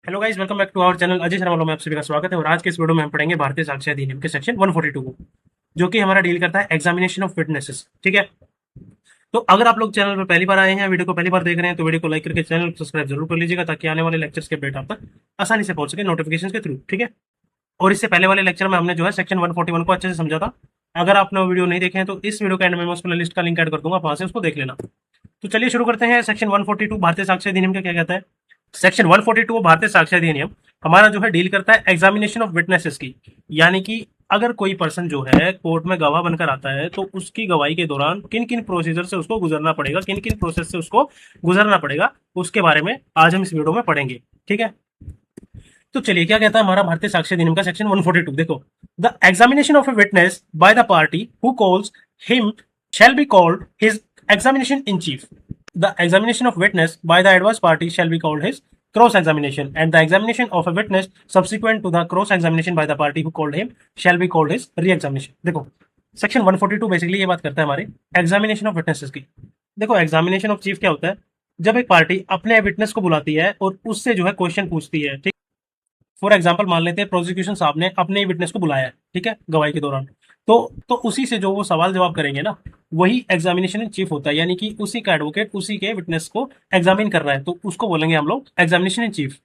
Hello guys, welcome back to our channel Ajay Sharma में आप सभी का स्वागत है। और आज के इस वीडियो में हम पढ़ेंगे भारतीय साक्ष्य अधिनियम के सेक्शन 142 को, जो कि हमारा डील करता है एग्जामिनेशन ऑफ विटनेसेस। ठीक है, तो अगर आप लोग चैनल पर पहली बार आए हैं, वीडियो को पहली बार देख रहे हैं, तो वीडियो को लाइक करके चैनल को सब्सक्राइब जरूर कर लीजिएगा, ताकि आने वाले लेक्चर्स के अपडेट आप तक आसानी से पहुंच सके नोटिफिकेशन के थ्रू। ठीक है, और इससे पहले वाले लेक्चर में हमने जो है सेक्शन 141 को अच्छे से समझा था। अगर आपने वो वीडियो नहीं देखे हैं तो इस वीडियो के एंड में मैं उस लिस्ट का लिंक ऐड कर दूंगा, वहां से उसको देख लेना। तो चलिए शुरू करते हैं। सेक्शन 142 भारतीय साक्ष्य अधिनियम का क्या कहता है। सेक्शन 142 भारतीय साक्ष्य अधिनियम हमारा जो है डील करता है एग्जामिनेशन ऑफ विटनेसेस की। यानी कि अगर कोई पर्सन जो है कोर्ट में गवाह बनकर आता है, तो उसकी गवाही के दौरान किन किन प्रोसीजर से उसको गुजरना पड़ेगा, किन किन प्रोसेस से उसको गुजरना पड़ेगा, उसके बारे में आज हम इस वीडियो में पढ़ेंगे। ठीक है, तो चलिए क्या कहता है हमारा भारतीय साक्ष्य अधिनियम का सेक्शन 142। देखो, the examination of a witness by the party who calls him shall be called his examination in chief. The examination of witness by the adverse party shall be called his cross examination, and the examination of a witness subsequent to the cross examination by the party who called him shall be called his re examination. देखो, section 142 basically ये बात करता है हमारे examination of witnesses की। देखो, examination of chief क्या होता है? जब एक पार्टी अपने विटनेस को बुलाती है और उससे जो है क्वेश्चन पूछती है। ठीक, फॉर एग्जाम्पल मान लेते हैं प्रोसिक्यूशन साहब ने अपने विटनेस को बुलाया है, ठीक है, गवाही के दौरान। तो उसी से जो वो सवाल जवाब करेंगे ना, वही एग्जामिनेशन इन चीफ होता है। यानी कि उसी का एडवोकेट उसी के विटनेस को एग्जामिन कर रहा है, तो उसको बोलेंगे हम लोग एग्जामिनेशन इन चीफ।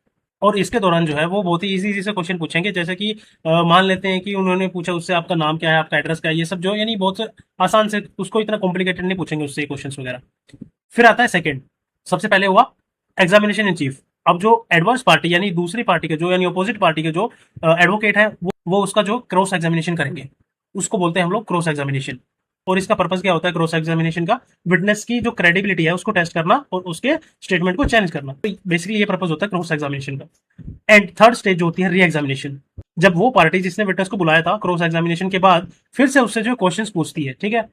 और इसके दौरान जो है वो बहुत ही इजी इजी से क्वेश्चन पूछेंगे, जैसे कि मान लेते हैं कि उन्होंने पूछा उससे आपका नाम क्या है, आपका एड्रेस क्या है, ये सब जो यानी बहुत से आसान से, उसको इतना कॉम्प्लिकेटेड नहीं पूछेंगे उससे क्वेश्चन वगैरह। फिर आता है सेकंड, सबसे पहले हुआ एग्जामिनेशन इन चीफ। अब जो एडवर्स पार्टी यानी दूसरी पार्टी के जो यानी अपोजिट पार्टी के जो एडवोकेट है, वो उसका जो क्रॉस एग्जामिनेशन करेंगे, उसको बोलते हैं हम लोग क्रॉस एग्जामिनेशन। और इसका पर्पस क्या होता है क्रॉस एग्जामिनेशन का? विटनेस की जो क्रेडिबिलिटी है उसको टेस्ट करना और उसके स्टेटमेंट को चैलेंज करना। तो बेसिकली ये पर्पस होता है क्रॉस एग्जामिनेशन का। एंड थर्ड स्टेज जो होती है री एग्जामिनेशन, जब वो पार्टी जिसने विटनेस को बुलाया था क्रॉस एग्जामिनेशन के बाद फिर से उससे जो क्वेश्चन पूछती है। ठीक है,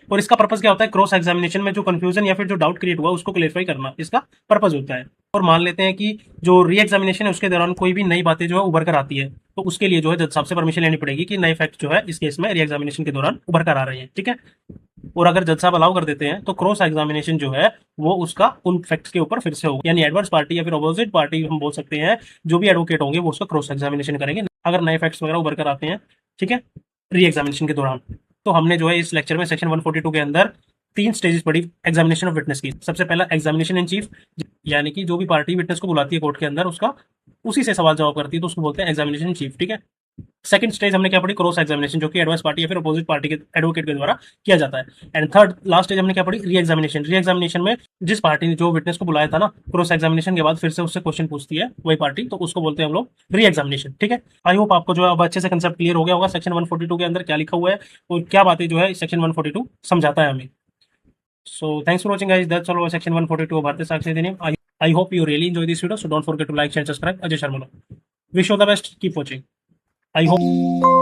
और इसका पर्पस क्या होता है? क्रॉस एग्जामिनेशन में जो कंफ्यूजन या फिर जो डाउट क्रिएट हुआ उसको क्लेरिफाई करना, इसका पर्पस होता है। और मान लेते हैं कि जो री एग्जामिनेशन है उसके दौरान कोई भी नई बातें जो है उभर कर आती है, तो उसके लिए जो है जज साहब से परमिशन लेनी पड़ेगी कि नए फैक्ट जो है इस केस में री एग्जामिनेशन के दौरान उभर कर आ रहे हैं। ठीक है, और अगर जज साहब अलाउ कर देते हैं तो क्रॉस एग्जामिनेशन जो है वो उसका उन फैक्ट्स के ऊपर फिर से होगा। यानी एडवर्स पार्टी या फिर अपोजिट पार्टी हम बोल सकते हैं, जो भी एडवोकेट होंगे वो उसका क्रॉस एग्जामिनेशन करेंगे अगर नए फैक्ट्स वगैरह उभर कर आते हैं। ठीक है, री एग्जामिनेशन के दौरान। तो हमने जो है इस लेक्चर में सेक्शन 142 के अंदर तीन स्टेजेस पढ़ी एग्जामिनेशन ऑफ विटनेस की। सबसे पहला एग्जामिनेशन इन चीफ, यानी कि जो भी पार्टी विटनेस को बुलाती है कोर्ट के अंदर उसका उसी से सवाल जवाब करती है, तो उसको बोलते हैं एग्जामिनेशन इन चीफ। ठीक है, सेकंड स्टेज हमने क्या पढ़ी? क्रॉस एग्जामिनेशन, जो कि एडवर्स पार्टी या फिर अपोजिट पार्टी के एडवोकेट के द्वारा किया जाता है। एंड थर्ड लास्ट स्टेज हमने क्या पढ़ी? Re examination. री एग्जामिनेशन में जिस पार्टी ने जो विटनेस को बुलाया था ना क्रॉस एग्जामिनेशन के बाद फिर से उससे क्वेश्चन पूछती है वही पार्टी, तो उसको बोलते हैं हम लोग री एग्जामिनेशन। ठीक है, आई होप आपको जो है अब अच्छे से कंसेप्ट क्लियर हो गया होगा सेक्शन 142 के अंदर क्या लिखा हुआ है और क्या बातें जो है सेक्शन 142 समझाता है हमें। So thanks for watching, guys. That's all about section 142 of Bharatiya Sakshi Adhiniyam. I hope you really enjoy this video. So don't forget to like, share, subscribe. Ajay Sharma. Wish you all the best. Keep watching. I hope.